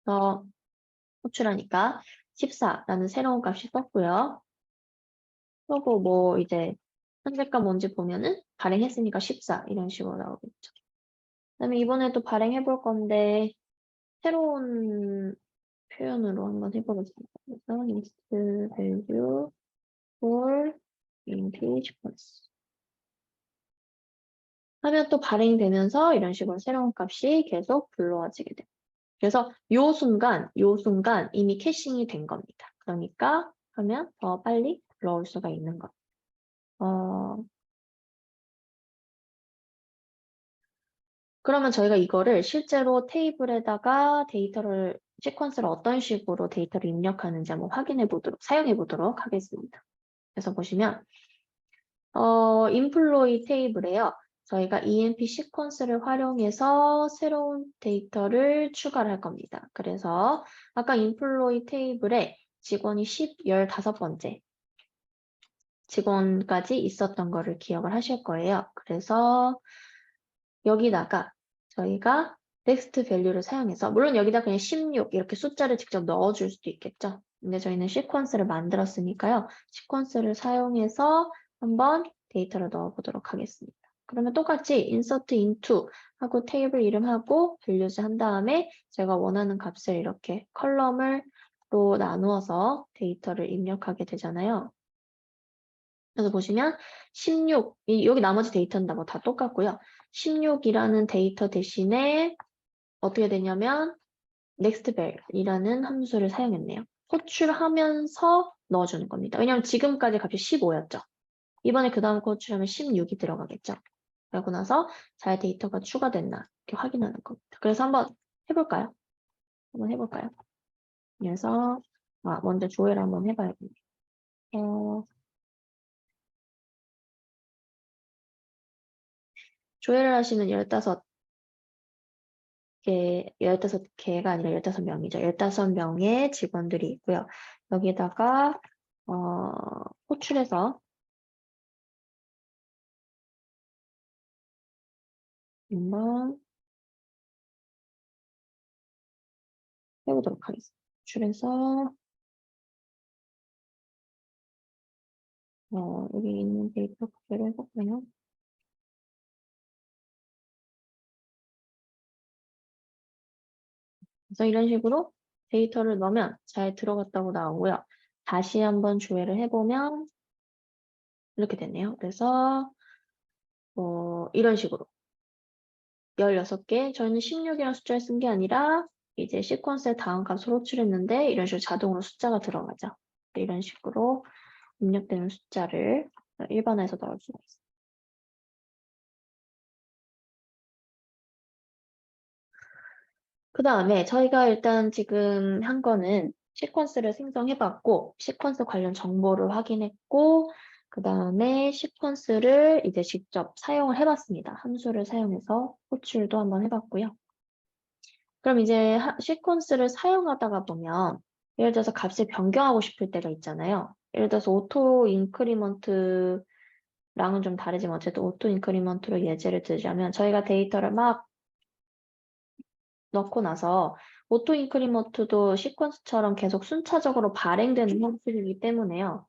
그래서 호출하니까 14라는 새로운 값이 떴고요. 그리고 뭐 이제 현재가 뭔지 보면은 발행했으니까 14 이런 식으로 나오겠죠. 그다음에 이번에도 발행해 볼 건데 새로운 표현으로 한번 해보겠습니다. 그래서 list value for int sequence 하면 또 발행되면서 이런 식으로 새로운 값이 계속 불러와지게 됩니다. 그래서 요 순간 이미 캐싱이 된 겁니다. 그러니까 하면 더 빨리 불러올 수가 있는 것. 그러면 저희가 이거를 실제로 테이블에다가 시퀀스를 어떤 식으로 데이터를 입력하는지 한번 사용해 보도록 하겠습니다. 그래서 보시면, 인플로이 테이블에요. 저희가 EMP 시퀀스를 활용해서 새로운 데이터를 추가를 할 겁니다. 그래서 아까 인플로이 테이블에 직원이 15번째 직원까지 있었던 거를 기억을 하실 거예요. 그래서 여기다가 저희가 넥스트 밸류를 사용해서 물론 여기다 그냥 16 이렇게 숫자를 직접 넣어줄 수도 있겠죠. 근데 저희는 시퀀스를 만들었으니까요. 시퀀스를 사용해서 한번 데이터를 넣어보도록 하겠습니다. 그러면 똑같이 insert into 하고 테이블 이름하고 values 한 다음에 제가 원하는 값을 이렇게 컬럼으로 나누어서 데이터를 입력하게 되잖아요. 그래서 보시면 16, 여기 나머지 데이터는 뭐 다 똑같고요. 16이라는 데이터 대신에 어떻게 되냐면 nextVal이라는 함수를 사용했네요. 호출하면서 넣어주는 겁니다. 왜냐하면 지금까지 값이 15였죠. 이번에 그 다음 호출하면 16이 들어가겠죠. 그러고 나서 잘 데이터가 추가됐나 이렇게 확인하는 겁니다. 그래서 한번 해볼까요? 그래서 먼저 조회를 한번 해봐야겠네요. 조회를 하시면 15개가 아니라 15명이죠. 15명의 직원들이 있고요. 여기다가 호출해서 한번 해보도록 하겠습니다. 호출해서 여기 있는 데이터 그대로 해볼까요? 그래서 이런 식으로 데이터를 넣으면 잘 들어갔다고 나오고요. 다시 한번 조회를 해보면 이렇게 됐네요. 그래서 이런 식으로 16개, 저희는 16이라는 숫자를 쓴 게 아니라 이제 시퀀스의 다음 값을 호출했는데 이런 식으로 자동으로 숫자가 들어가죠. 이런 식으로 입력되는 숫자를 일반화해서 넣을 수가 있어요. 그 다음에 저희가 일단 지금 한 거는 시퀀스를 생성해봤고 시퀀스 관련 정보를 확인했고 그 다음에 시퀀스를 이제 직접 사용을 해봤습니다. 함수를 사용해서 호출도 한번 해봤고요. 그럼 이제 시퀀스를 사용하다가 보면 예를 들어서 값을 변경하고 싶을 때가 있잖아요. 예를 들어서 오토 인크리먼트랑은 좀 다르지만 어쨌든 오토 인크리먼트로 예제를 들자면 저희가 데이터를 막 넣고 나서 오토 인크리먼트도 시퀀스처럼 계속 순차적으로 발행되는 형식이기 때문에요.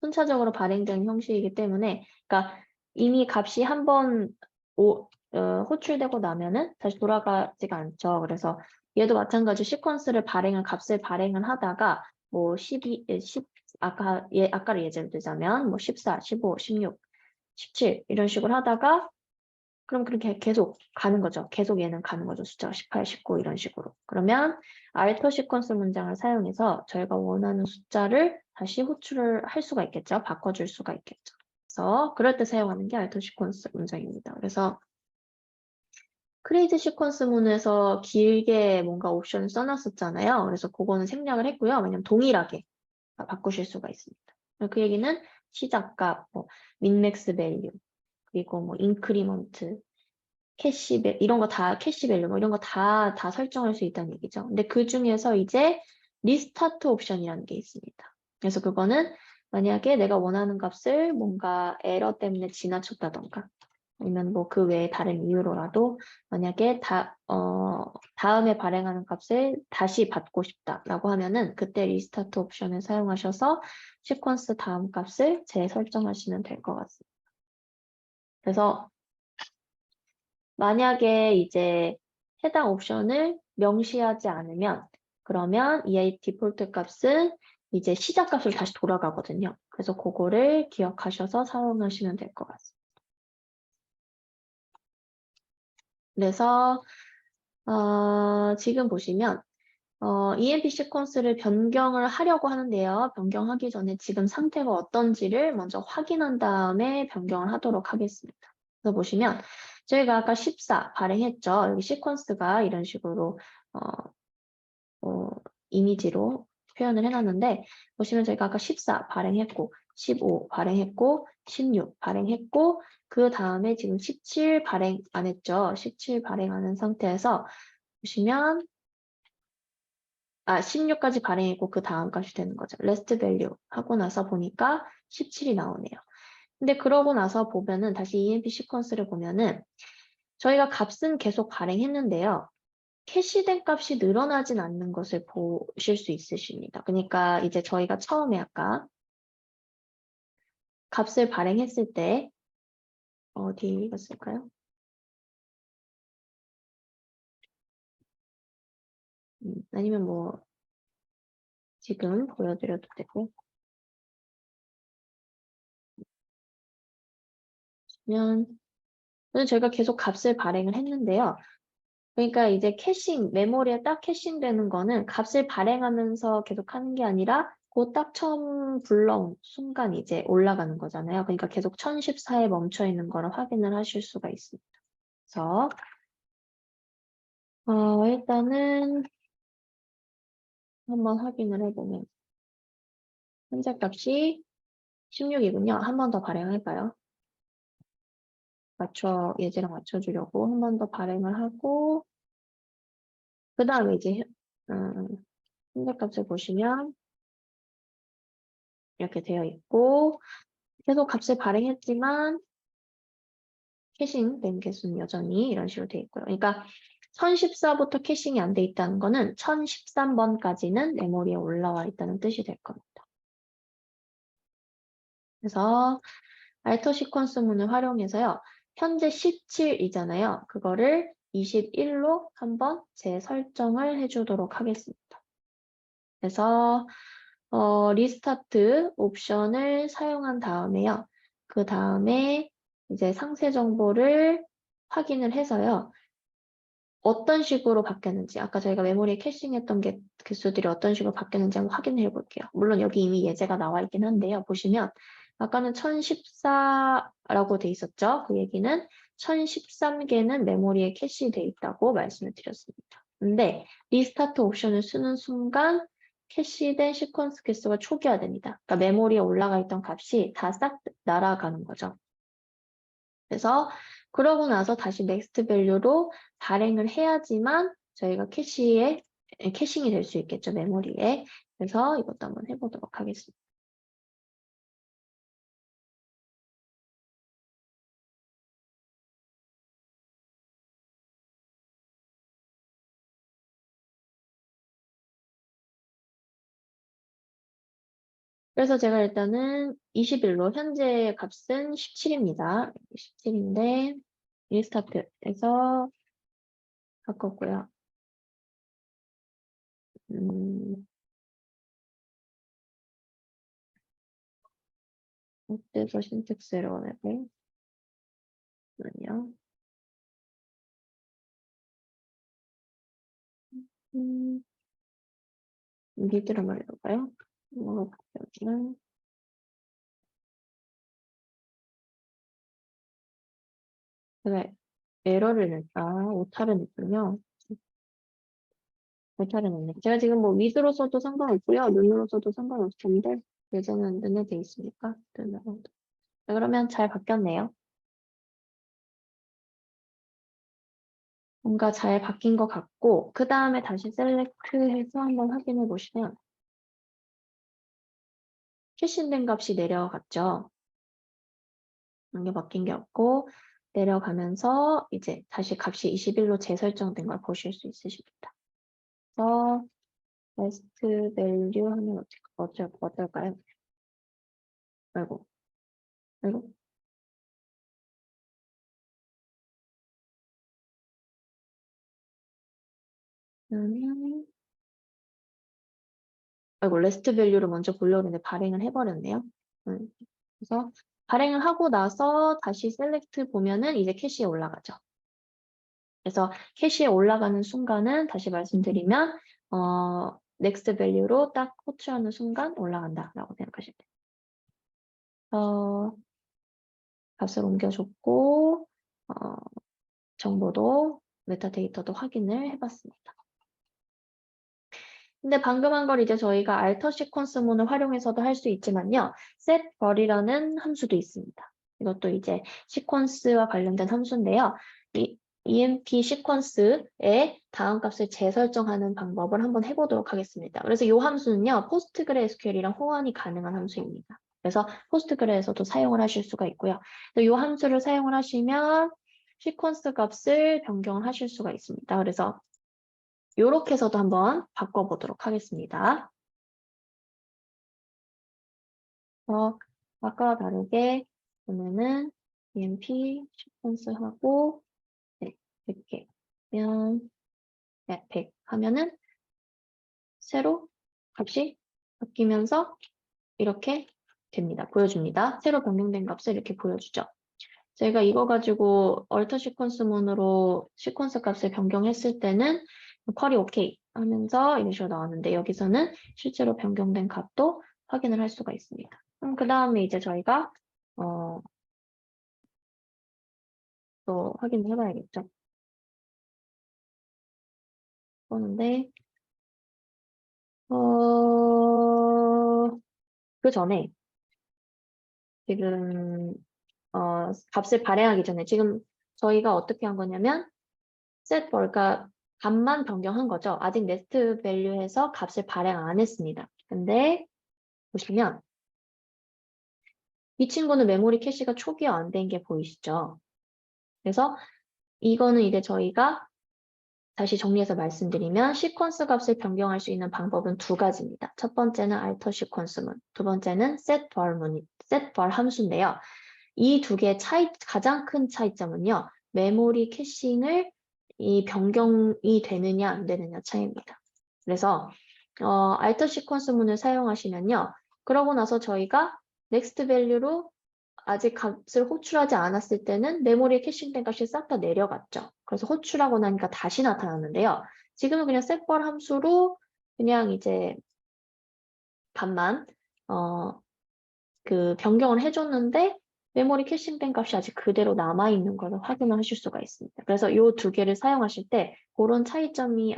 순차적으로 발행되는 형식이기 때문에 그러니까 이미 값이 한번 호출되고 나면은 다시 돌아가지가 않죠. 그래서 얘도 마찬가지 시퀀스를 값을 발행을 하다가 뭐 10 아까를 예제를 들자면 뭐 14, 15, 16, 17 이런 식으로 하다가 그럼 그렇게 계속 가는 거죠. 계속 얘는 가는 거죠. 숫자가 18, 19 이런 식으로. 그러면 알터 시퀀스 문장을 사용해서 저희가 원하는 숫자를 다시 호출을 할 수가 있겠죠. 바꿔줄 수가 있겠죠. 그래서 그럴 때 사용하는 게 알터 시퀀스 문장입니다. 그래서 크리에이트 시퀀스 문에서 길게 뭔가 옵션을 써놨었잖아요. 그래서 그거는 생략을 했고요. 왜냐면 동일하게 바꾸실 수가 있습니다. 그 얘기는 시작값, 뭐 민맥스 밸류, 그리고 뭐 인크리먼트, 이런 거 다 캐시밸류 뭐 이런 거 다 설정할 수 있다는 얘기죠. 근데 그 중에서 이제 리스타트 옵션이라는 게 있습니다. 그래서 그거는 만약에 내가 원하는 값을 뭔가 에러 때문에 지나쳤다던가 아니면 뭐 그 외에 다른 이유로라도 만약에 다음에 발행하는 값을 다시 받고 싶다라고 하면은 그때 리스타트 옵션을 사용하셔서 시퀀스 다음 값을 재설정하시면 될 것 같습니다. 그래서 만약에 이제 해당 옵션을 명시하지 않으면 그러면 이 디폴트 값은 이제 시작 값으로 다시 돌아가거든요. 그래서 그거를 기억하셔서 사용하시면 될 것 같습니다. 그래서 지금 보시면 EMP 시퀀스를 변경을 하려고 하는데요. 변경하기 전에 지금 상태가 어떤지를 먼저 확인한 다음에 변경을 하도록 하겠습니다. 그래서 보시면 저희가 아까 14 발행했죠. 여기 시퀀스가 이런 식으로 이미지로 표현을 해놨는데 보시면 저희가 아까 14 발행했고 15 발행했고 16 발행했고 그 다음에 지금 17 발행 안 했죠. 17 발행 안 한 상태에서 보시면 16까지 발행했고 그 다음 값이 되는 거죠. 레스트 밸류 하고 나서 보니까 17이 나오네요. 근데 그러고 나서 보면은 다시 EMP 시퀀스를 보면은 저희가 값은 계속 발행했는데요. 캐시된 값이 늘어나진 않는 것을 보실 수 있으십니다. 그러니까 이제 저희가 처음에 아까 값을 발행했을 때 어디 갔을까요? 아니면 뭐 지금 보여드려도 되고 그러면 저희가 계속 값을 발행을 했는데요. 그러니까 이제 캐싱, 메모리에 딱 캐싱되는 거는 값을 발행하면서 계속 하는 게 아니라 그 딱 처음 불러온 순간 이제 올라가는 거잖아요. 그러니까 계속 1014에 멈춰 있는 거를 확인을 하실 수가 있습니다. 그래서 일단은 한번 확인을 해보면 현재 값이 16이군요. 한 번 더 발행해봐요. 예제랑 맞춰주려고 한 번 더 발행을 하고 그 다음에 이제 현재 값을 보시면 이렇게 되어 있고 계속 값을 발행했지만 캐싱된 개수는 여전히 이런 식으로 되어 있고요. 그러니까 1014부터 캐싱이 안 돼 있다는 거는 1013번까지는 메모리에 올라와 있다는 뜻이 될 겁니다. 그래서 알터 시퀀스문을 활용해서요. 현재 17이잖아요. 그거를 21로 한번 재설정을 해주도록 하겠습니다. 그래서 리스타트 옵션을 사용한 다음에요. 그 다음에 이제 상세 정보를 확인을 해서요. 어떤 식으로 바뀌었는지, 아까 저희가 메모리에 캐싱했던 개수들이 어떤 식으로 바뀌었는지 한번 확인해 볼게요. 물론 여기 이미 예제가 나와 있긴 한데요. 보시면 아까는 1014라고 돼 있었죠. 그 얘기는 1013개는 메모리에 캐시돼 있다고 말씀을 드렸습니다. 근데 리스타트 옵션을 쓰는 순간 캐시된 시퀀스 개수가 초기화됩니다. 그러니까 메모리에 올라가 있던 값이 다 싹 날아가는 거죠. 그래서 그러고 나서 다시 넥스트 밸류로 발행을 해야지만 저희가 캐싱이 될 수 있겠죠, 메모리에. 그래서 이것도 한번 해보도록 하겠습니다. 그래서 제가 일단은 21로 현재 값은 17입니다. 17인데 리스타트해서 바꿨고요. 이때서 신텍스 에러네고 잠깐만요. 리드를 말해볼까요? 여기는 제가 에러를 오타를 냈군요. 오타를 냈네. 제가 지금 뭐 위드로 써도 상관없고요. 눈으로 써도 상관없을 텐데 예전은 눈에 돼 있으니까 눈으로. 그러면 잘 바뀌었네요. 뭔가 잘 바뀐 것 같고 그 다음에 다시 셀렉트해서 한번 확인해 보시면 캐시된 값이 내려갔죠. 이게 바뀐 게 없고 내려가면서 이제 다시 값이 21로 재설정된 걸 보실 수 있으십니다. 그래서 베스트 밸류 하면 어떨까요? 아이고. 아이고, 레스트 밸류를 먼저 보려고 했는데 발행을 해버렸네요. 그래서 발행을 하고 나서 다시 셀렉트 보면은 이제 캐시에 올라가죠. 그래서 캐시에 올라가는 순간은 다시 말씀드리면 넥스트 밸류로 딱 호출하는 순간 올라간다라고 생각하시면 돼요. 값을 옮겨줬고 정보도 메타데이터도 확인을 해봤습니다. 근데 방금 한 걸 이제 저희가 alter 시퀀스문을 활용해서도 할 수 있지만요. setVal이라는 함수도 있습니다. 이것도 이제 시퀀스와 관련된 함수인데요. 이 EMP 시퀀스의 다음 값을 재설정하는 방법을 한번 해보도록 하겠습니다. 그래서 이 함수는요. 포스트그레SQL이랑 호환이 가능한 함수입니다. 그래서 포스트그레에서도 사용을 하실 수가 있고요. 이 함수를 사용을 하시면 시퀀스 값을 변경하실 수가 있습니다. 그래서 이렇게 해서도 한번 바꿔보도록 하겠습니다. 아까와 다르게 보면은 EMP 시퀀스하고 100개 면 100 하면은 새로 값이 바뀌면서 이렇게 됩니다. 보여줍니다. 새로 변경된 값을 이렇게 보여주죠. 제가 이거 가지고 얼터 시퀀스문으로 시퀀스 값을 변경했을 때는 쿼리 오케이 하면서 이런 식으로 나왔는데 여기서는 실제로 변경된 값도 확인을 할 수가 있습니다. 그럼 그 다음에 이제 저희가 또 확인을 해봐야겠죠. 그런데 그 전에 지금 값을 발행하기 전에 지금 저희가 어떻게 한 거냐면 set 그러니까 값만 변경한 거죠. 아직 네스트 밸류에서 값을 발행 안 했습니다. 근데 보시면 이 친구는 메모리 캐시가 초기화 안 된 게 보이시죠? 그래서 이거는 이제 저희가 다시 정리해서 말씀드리면 시퀀스 값을 변경할 수 있는 방법은 두 가지입니다. 첫 번째는 alter 시퀀스문, 두 번째는 setVal 함수인데요. 이 두 개의 가장 큰 차이점은요. 메모리 캐싱을 이 변경이 되느냐 안 되느냐 차이입니다. 그래서 alter 시퀀스문을 사용하시면요. 그러고 나서 저희가 next value로 아직 값을 호출하지 않았을 때는 메모리에 캐싱된 값이 싹 다 내려갔죠. 그래서 호출하고 나니까 다시 나타났는데요. 지금은 그냥 setVal 함수로 그냥 이제 값만 그 변경을 해줬는데 메모리 캐싱된 값이 아직 그대로 남아있는 걸 확인을 하실 수가 있습니다. 그래서 이 두 개를 사용하실 때 그런 차이점이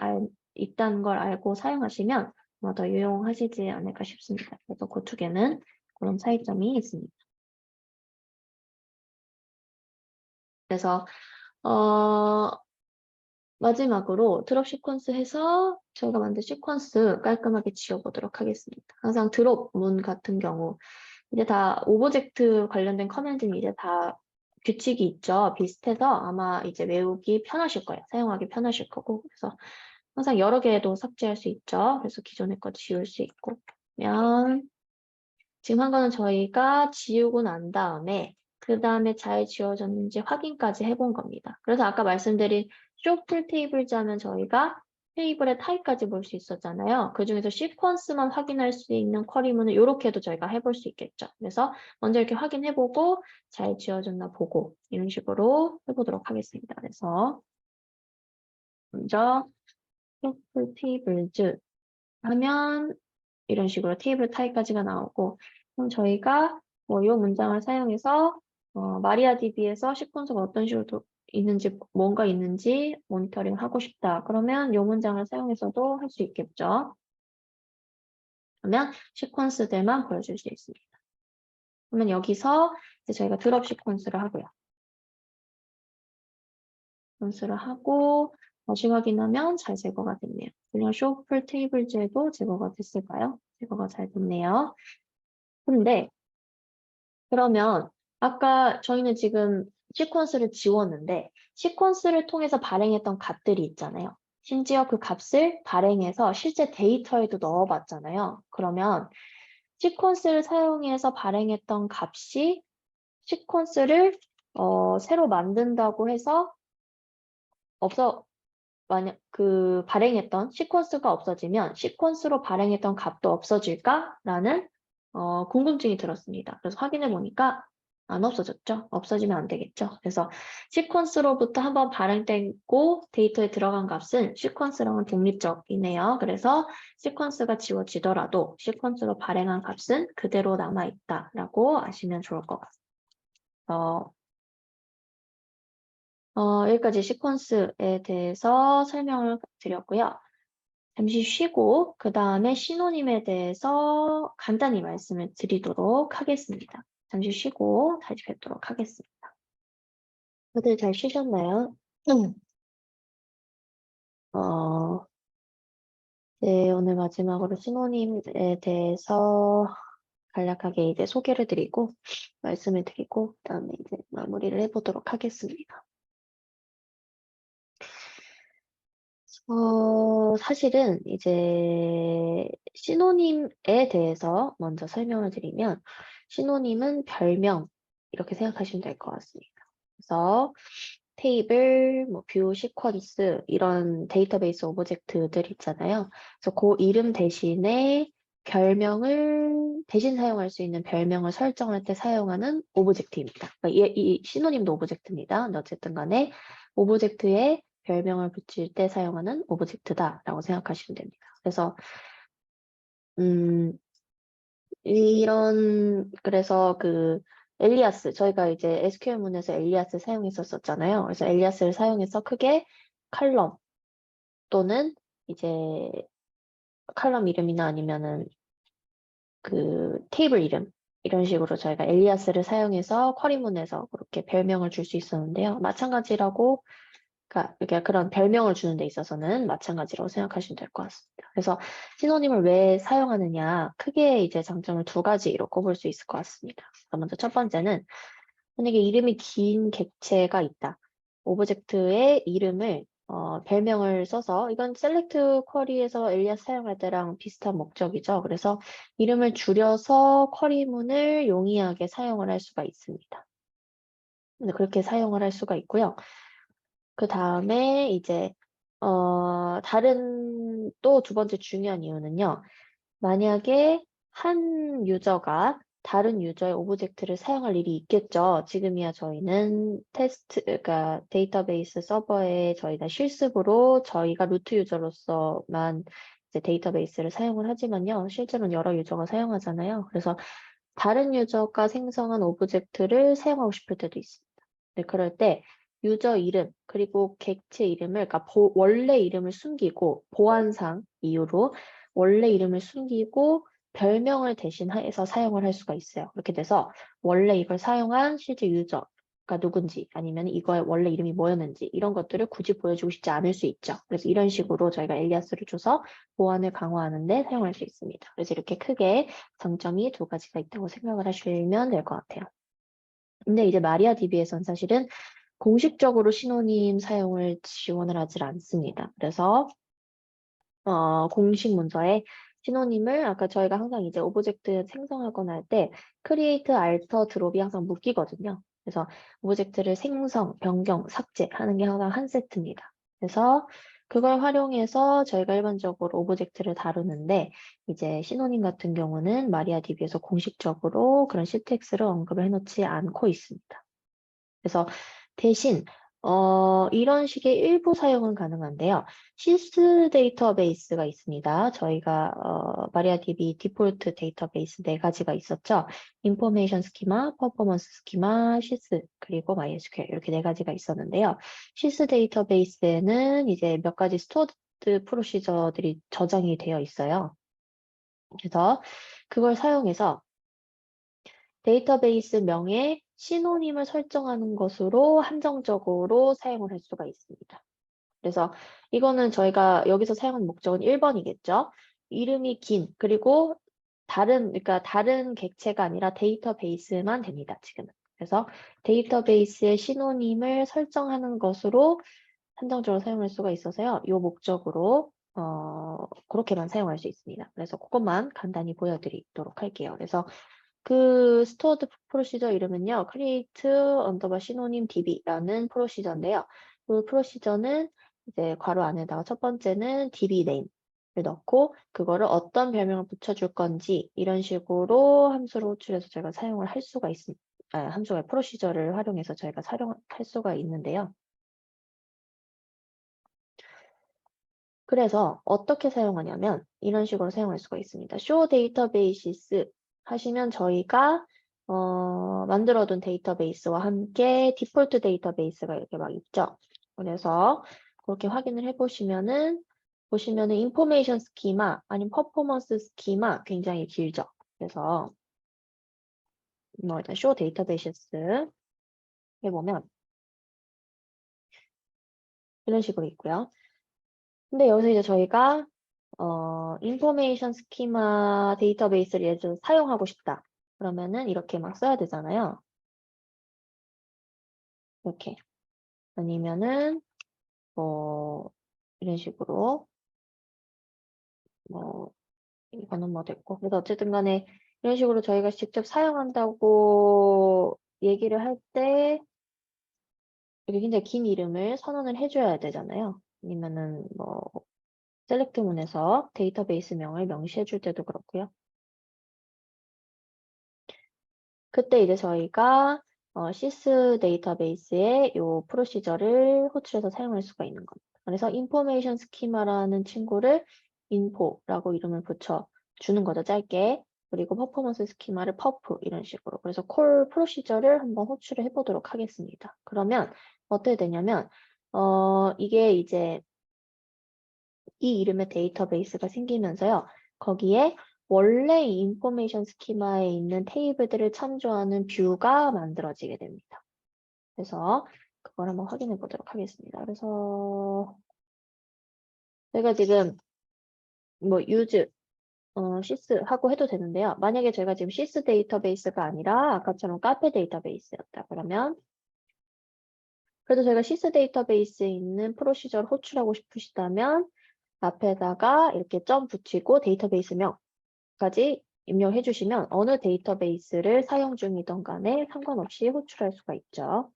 있다는 걸 알고 사용하시면 아마 더 유용하시지 않을까 싶습니다. 그래서 그 두 개는 그런 차이점이 있습니다. 그래서 마지막으로 드롭 시퀀스 해서 저희가 만든 시퀀스 깔끔하게 지워보도록 하겠습니다. 항상 드롭 문 같은 경우 이제 다 오브젝트 관련된 커맨드는 이제 다 규칙이 있죠. 비슷해서 아마 이제 외우기 편하실 거예요. 사용하기 편하실 거고. 그래서 항상 여러 개도 삭제할 수 있죠. 그래서 기존의 거 지울 수 있고. 그러면 지금 한 거는 저희가 지우고 난 다음에 그 다음에 잘 지워졌는지 확인까지 해본 겁니다. 그래서 아까 말씀드린 쇼풀 테이블자는 저희가 테이블의 타입까지 볼 수 있었잖아요. 그 중에서 시퀀스만 확인할 수 있는 쿼리문을 이렇게도 저희가 해볼 수 있겠죠. 그래서 먼저 이렇게 확인해보고 잘 지워졌나 보고 이런 식으로 해보도록 하겠습니다. 그래서 먼저 쇼풀 테이블즈 하면 이런 식으로 테이블 타입까지가 나오고 그럼 저희가 이 문장을 사용해서 마리아DB에서 시퀀스가 어떤 식으로 있는지 뭔가 있는지 모니터링 하고 싶다. 그러면 이 문장을 사용해서도 할 수 있겠죠. 그러면 시퀀스들만 보여줄 수 있습니다. 그러면 여기서 이제 저희가 드롭 시퀀스를 하고요. 시퀀스를 하고 다시 확인하면 잘 제거가 됐네요. 그냥 쇼플 테이블즈에도 제거가 됐을까요? 제거가 잘 됐네요. 근데 그러면 아까 저희는 지금 시퀀스를 지웠는데 시퀀스를 통해서 발행했던 값들이 있잖아요. 심지어 그 값을 발행해서 실제 데이터에도 넣어봤잖아요. 그러면 시퀀스를 사용해서 발행했던 값이 시퀀스를 새로 만든다고 해서 만약 그 발행했던 시퀀스가 없어지면 시퀀스로 발행했던 값도 없어질까라는 궁금증이 들었습니다. 그래서 확인해 보니까 안 없어졌죠. 없어지면 안 되겠죠. 그래서 시퀀스로부터 한번 발행되고 데이터에 들어간 값은 시퀀스랑은 독립적이네요. 그래서 시퀀스가 지워지더라도 시퀀스로 발행한 값은 그대로 남아있다라고 아시면 좋을 것 같습니다. 여기까지 시퀀스에 대해서 설명을 드렸고요. 잠시 쉬고 그 다음에 시노님에 대해서 간단히 말씀을 드리도록 하겠습니다. 잠시 쉬고 다시 뵙도록 하겠습니다. 다들 잘 쉬셨나요? 네, 오늘 마지막으로 시노님에 대해서 간략하게 이제 소개를 드리고 말씀을 드리고 그다음에 이제 마무리를 해보도록 하겠습니다. 사실은 이제 시노님에 대해서 먼저 설명을 드리면 시노님은 별명 이렇게 생각하시면 될 것 같습니다. 그래서 테이블, 뭐 뷰, 시퀀스 이런 데이터베이스 오브젝트들 있잖아요. 그래서 그 이름 대신에 별명을 대신 사용할 수 있는 별명을 설정할 때 사용하는 오브젝트입니다. 그러니까 이 시노님도 오브젝트입니다. 근데 어쨌든 간에 오브젝트에 별명을 붙일 때 사용하는 오브젝트다라고 생각하시면 됩니다. 그래서 그래서 그 엘리아스, 저희가 이제 SQL문에서 엘리아스 사용했었잖아요. 그래서 엘리아스를 사용해서 크게 칼럼 또는 이제 칼럼 이름이나 아니면은 그 테이블 이름 이런 식으로 저희가 엘리아스를 사용해서 쿼리문에서 그렇게 별명을 줄 수 있었는데요. 마찬가지라고 그러니까 그런 별명을 주는 데 있어서는 마찬가지라고 생각하시면 될 것 같습니다. 그래서 시노님을 왜 사용하느냐 크게 이제 장점을 두 가지로 꼽을 수 있을 것 같습니다. 먼저 첫 번째는 만약에 이름이 긴 객체가 있다. 오브젝트의 이름을 별명을 써서 이건 셀렉트 쿼리에서 엘리아스 사용할 때랑 비슷한 목적이죠. 그래서 이름을 줄여서 쿼리문을 용이하게 사용을 할 수가 있습니다. 근데 그렇게 사용을 할 수가 있고요. 그 다음에 이제 다른 또 두 번째 중요한 이유는요. 만약에 한 유저가 다른 유저의 오브젝트를 사용할 일이 있겠죠. 지금이야 저희는 그러니까 데이터베이스 서버에 저희가 실습으로 저희가 루트 유저로서만 이제 데이터베이스를 사용을 하지만요. 실제로는 여러 유저가 사용하잖아요. 그래서 다른 유저가 생성한 오브젝트를 사용하고 싶을 때도 있습니다. 네, 그럴 때 유저 이름 그리고 객체 이름을 그러니까 원래 이름을 숨기고 보안상 이유로 원래 이름을 숨기고 별명을 대신해서 사용을 할 수가 있어요. 그렇게 돼서 원래 이걸 사용한 실제 유저가 누군지 아니면 이거의 원래 이름이 뭐였는지 이런 것들을 굳이 보여주고 싶지 않을 수 있죠. 그래서 이런 식으로 저희가 엘리아스를 줘서 보안을 강화하는 데 사용할 수 있습니다. 그래서 이렇게 크게 장점이 두 가지가 있다고 생각을 하시면 될 것 같아요. 근데 이제 마리아DB에서는 사실은 공식적으로 시노님 사용을 지원을 하질 않습니다. 그래서 공식 문서에 시노님을 아까 저희가 항상 이제 오브젝트 생성하거나 할 때 create, alter, drop이 항상 묶이거든요. 그래서 오브젝트를 생성, 변경, 삭제하는 게 항상 한 세트입니다. 그래서 그걸 활용해서 저희가 일반적으로 오브젝트를 다루는데 이제 시노님 같은 경우는 마리아DB에서 공식적으로 그런 syntax를 언급을 해놓지 않고 있습니다. 그래서 대신 이런 식의 일부 사용은 가능한데요. 시스 데이터베이스가 있습니다. 저희가 마리아DB 디폴트 데이터베이스 4가지가 있었죠. 인포메이션 스키마, 퍼포먼스 스키마, 시스, 그리고 MySQL 이렇게 4가지가 있었는데요. 시스 데이터베이스에는 이제 몇 가지 스토어드 프로시저들이 저장이 되어 있어요. 그래서 그걸 사용해서 데이터베이스 명에 시노님을 설정하는 것으로 한정적으로 사용을 할 수가 있습니다. 그래서 이거는 저희가 여기서 사용하는 목적은 1번이겠죠. 이름이 긴, 그리고 그러니까 다른 객체가 아니라 데이터베이스만 됩니다, 지금은. 그래서 데이터베이스의 시노님을 설정하는 것으로 한정적으로 사용할 수가 있어서요. 이 목적으로 그렇게만 사용할 수 있습니다. 그래서 그것만 간단히 보여드리도록 할게요. 그래서 그 stored 프로시저 이름은요. create underbar synonym db라는 프로시저인데요. 그 프로시저는 이제 괄호 안에다가 첫 번째는 db name을 넣고 그거를 어떤 별명을 붙여줄 건지 이런 식으로 함수를 호출해서 저희가 사용을 할 수가 있습니다. 함수가 프로시저를 활용해서 저희가 사용할 수가 있는데요. 그래서 어떻게 사용하냐면 이런 식으로 사용할 수가 있습니다. show databases 하시면 저희가 만들어둔 데이터베이스와 함께 디폴트 데이터베이스가 이렇게 막 있죠. 그래서 그렇게 확인을 해보시면은 인포메이션 스키마 아니면 퍼포먼스 스키마 굉장히 길죠. 그래서 일단 show databases 해보면 이런 식으로 있고요. 근데 여기서 이제 저희가 인포메이션 스키마 데이터베이스를 예를 들어 사용하고 싶다. 그러면은 이렇게 막 써야 되잖아요. 이렇게. 아니면은 뭐 이런 식으로 뭐 이거는 뭐 됐고. 그래서 어쨌든 간에 이런 식으로 저희가 직접 사용한다고 얘기를 할 때 이렇게 굉장히 긴 이름을 선언을 해줘야 되잖아요. 아니면은 뭐 셀렉트문에서 데이터베이스 명을 명시해 줄 때도 그렇고요. 그때 이제 저희가 시스 데이터베이스에 요 프로시저를 호출해서 사용할 수가 있는 겁니다. 그래서 인포메이션 스키마라는 친구를 인포라고 이름을 붙여 주는 거죠, 짧게. 그리고 퍼포먼스 스키마를 퍼프 이런 식으로. 그래서 콜 프로시저를 한번 호출을 해보도록 하겠습니다. 그러면 어떻게 되냐면 이게 이제 이 이름의 데이터베이스가 생기면서요. 거기에 원래 이 인포메이션 스키마에 있는 테이블들을 참조하는 뷰가 만들어지게 됩니다. 그래서 그걸 한번 확인해 보도록 하겠습니다. 그래서 제가 지금 뭐 use sys 하고 해도 되는데요. 만약에 저희가 지금 sys 데이터베이스가 아니라 아까처럼 카페 데이터베이스였다. 그러면 그래도 저희가 sys 데이터베이스에 있는 프로시저를 호출하고 싶으시다면 앞에다가 이렇게 점 붙이고 데이터베이스명까지 입력해 주시면 어느 데이터베이스를 사용 중이던 간에 상관없이 호출할 수가 있죠.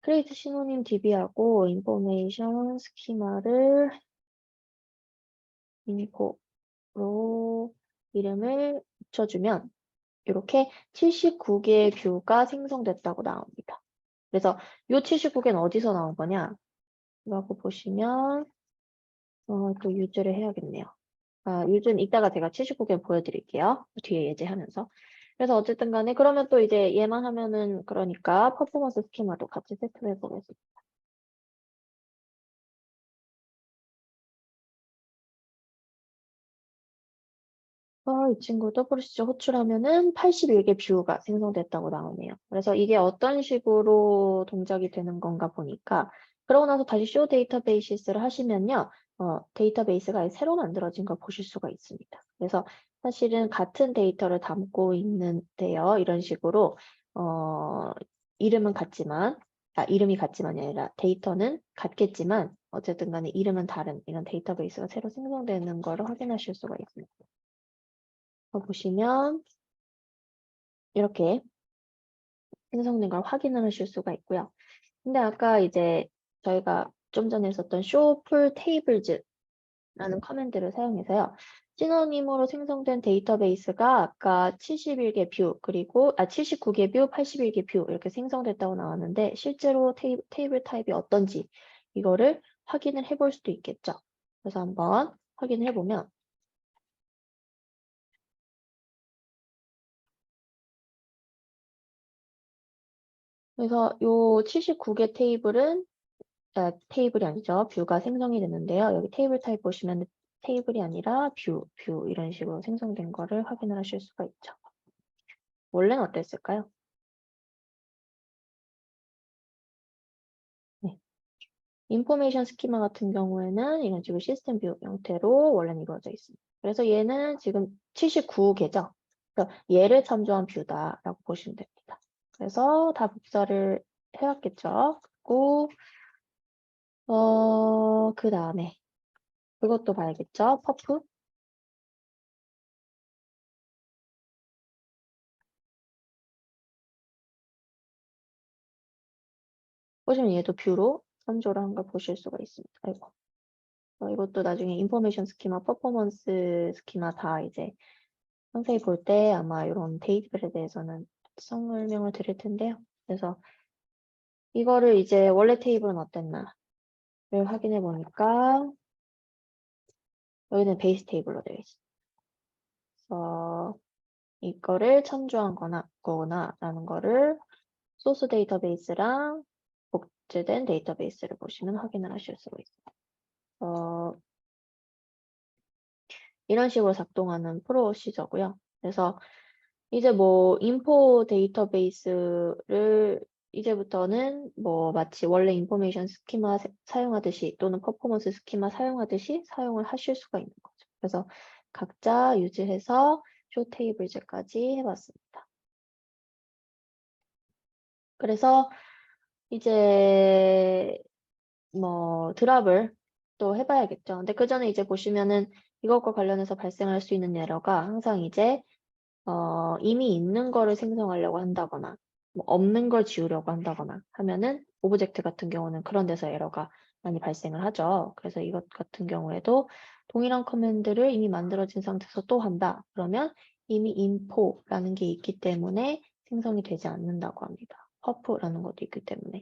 create 시노님 db하고 information 스키마를 info로 이름을 붙여주면 이렇게 79개의 뷰가 생성됐다고 나옵니다. 그래서 이 79개는 어디서 나온 거냐? 라고 보시면 또 유즈를 해야겠네요. 요즘 이따가 제가 79개 보여드릴게요. 뒤에 예제하면서. 그래서 어쨌든 간에 그러면 또 이제 얘만 하면은 그러니까 퍼포먼스 스키마도 같이 세트를 해보겠습니다. 이 친구도 프로시저 호출하면은 81개 뷰가 생성됐다고 나오네요. 그래서 이게 어떤 식으로 동작이 되는 건가 보니까 그러고 나서 다시 쇼 데이터베이스를 하시면요. 데이터베이스가 새로 만들어진 걸 보실 수가 있습니다. 그래서 사실은 같은 데이터를 담고 있는데요. 이런 식으로 이름은 같지만 이름이 같지만이 아니라 데이터는 같겠지만 어쨌든 간에 이름은 다른 이런 데이터베이스가 새로 생성되는 걸 확인하실 수가 있습니다. 보시면 이렇게 생성된 걸 확인을 하실 수가 있고요. 근데 아까 이제 저희가 좀 전에 썼던 show full tables라는 커맨드를 사용해서요. 시노님으로 생성된 데이터베이스가 아까 71개 뷰, 그리고 79개 뷰, 81개 뷰 이렇게 생성됐다고 나왔는데 실제로 테이블 타입이 어떤지 이거를 확인을 해볼 수도 있겠죠. 그래서 한번 확인을 해보면 그래서 요 79개 테이블은 테이블이 아니죠. 뷰가 생성이 됐는데요. 여기 테이블 타입 보시면 테이블이 아니라 뷰 이런 식으로 생성된 거를 확인을 하실 수가 있죠. 원래는 어땠을까요? 네. 인포메이션 스키마 같은 경우에는 이런 식으로 시스템 뷰 형태로 원래는 이루어져 있습니다. 그래서 얘는 지금 79개죠. 그래서 얘를 참조한 뷰다라고 보시면 됩니다. 그래서 다 복사를 해왔겠죠. 그리고 그 다음에 그것도 봐야겠죠. 퍼프. 보시면 얘도 뷰로 참조를 한 걸 보실 수가 있습니다. 아이고. 이것도 나중에 인포메이션 스키마, 퍼포먼스 스키마 다 이제 상세히 볼 때 아마 이런 데이터들에 대해서는 설명을 드릴 텐데요. 그래서 이거를 이제 원래 테이블은 어땠나를 확인해 보니까 여기는 베이스 테이블로 되어 있습니다. 그래서 이거를 참조한 거나라는 거를 소스 데이터베이스랑 복제된 데이터베이스를 보시면 확인을 하실 수가 있어요. 이런 식으로 작동하는 프로시저고요. 그래서 이제 뭐 인포 데이터베이스를 이제부터는 뭐 마치 원래 인포메이션 스키마 사용하듯이 또는 퍼포먼스 스키마 사용하듯이 사용을 하실 수가 있는 거죠. 그래서 각자 유지해서 쇼 테이블제까지 해봤습니다. 그래서 이제 뭐 드랍을 또 해봐야겠죠. 근데 그 전에 이제 보시면은 이것과 관련해서 발생할 수 있는 에러가 항상 이제 이미 있는 거를 생성하려고 한다거나 뭐 없는 걸 지우려고 한다거나 하면은 오브젝트 같은 경우는 그런 데서 에러가 많이 발생을 하죠. 그래서 이것 같은 경우에도 동일한 커맨드를 이미 만들어진 상태에서 또 한다. 그러면 이미 info라는 게 있기 때문에 생성이 되지 않는다고 합니다. 퍼프라는 것도 있기 때문에.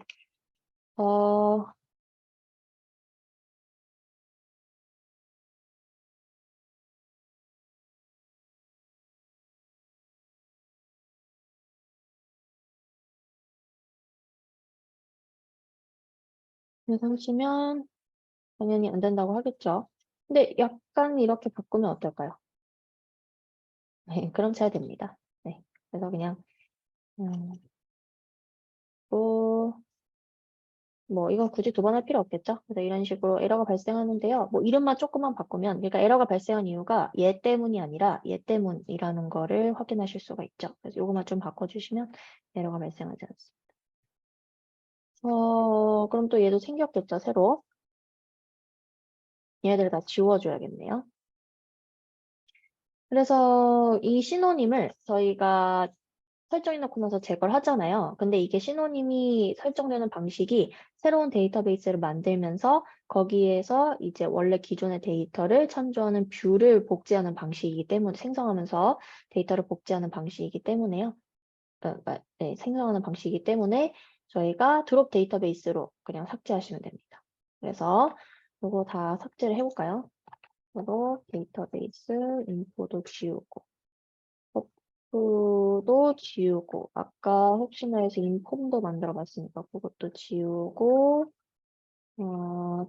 하시면 당연히 안 된다고 하겠죠. 근데 약간 이렇게 바꾸면 어떨까요? 네, 그럼 잘 됩니다. 네, 그래서 그냥 뭐 이건 굳이 두 번 할 필요 없겠죠. 그래서 이런 식으로 에러가 발생하는데요. 뭐 이름만 조금만 바꾸면, 그러니까 에러가 발생한 이유가 얘 때문이 아니라 얘 때문이라는 거를 확인하실 수가 있죠. 그래서 이것만 좀 바꿔주시면 에러가 발생하지 않습니다. 그럼 또 얘도 생겼겠죠, 새로. 얘네들 다 지워줘야겠네요. 그래서 이 신호님을 저희가 설정해놓고 나서 제거를 하잖아요. 근데 이게 신호님이 설정되는 방식이 새로운 데이터베이스를 만들면서 거기에서 이제 원래 기존의 데이터를 참조하는 뷰를 복제하는 방식이기 때문에 생성하면서 데이터를 복제하는 방식이기 때문에요. 네, 생성하는 방식이기 때문에 저희가 드롭 데이터베이스로 그냥 삭제하시면 됩니다. 그래서 이거 다 삭제를 해볼까요? 그리고 데이터베이스 인포도 지우고 도 지우고 아까 혹시나 해서 인폼도 만들어 봤으니까 그것도 지우고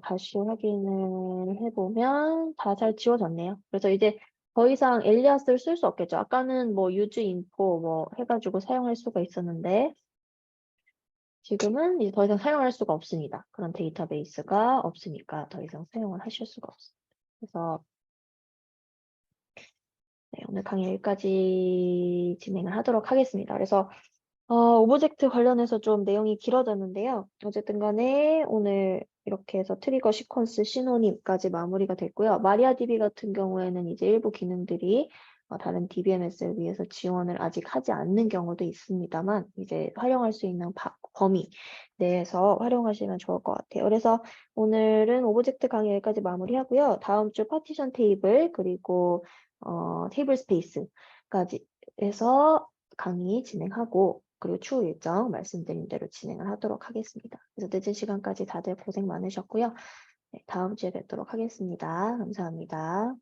다시 확인을 해보면 다 잘 지워졌네요. 그래서 이제 더 이상 엘리아스를 쓸 수 없겠죠. 아까는 뭐 유즈 인포 뭐 해가지고 사용할 수가 있었는데 지금은 이제 더 이상 사용할 수가 없습니다. 그런 데이터베이스가 없으니까 더 이상 사용을 하실 수가 없습니다. 그래서 네, 오늘 강의 여기까지 진행을 하도록 하겠습니다. 그래서 오브젝트 관련해서 좀 내용이 길어졌는데요. 어쨌든 간에 오늘 이렇게 해서 트리거 시퀀스 신호님까지 마무리가 됐고요. 마리아DB 같은 경우에는 이제 일부 기능들이 다른 DBMS를 위해서 지원을 아직 하지 않는 경우도 있습니다만 이제 활용할 수 있는 범위 내에서 활용하시면 좋을 것 같아요. 그래서 오늘은 오브젝트 강의 여기까지 마무리하고요. 다음 주 파티션 테이블 그리고 테이블 스페이스까지 해서 강의 진행하고 그리고 추후 일정 말씀드린 대로 진행을 하도록 하겠습니다. 그래서 늦은 시간까지 다들 고생 많으셨고요. 네, 다음 주에 뵙도록 하겠습니다. 감사합니다.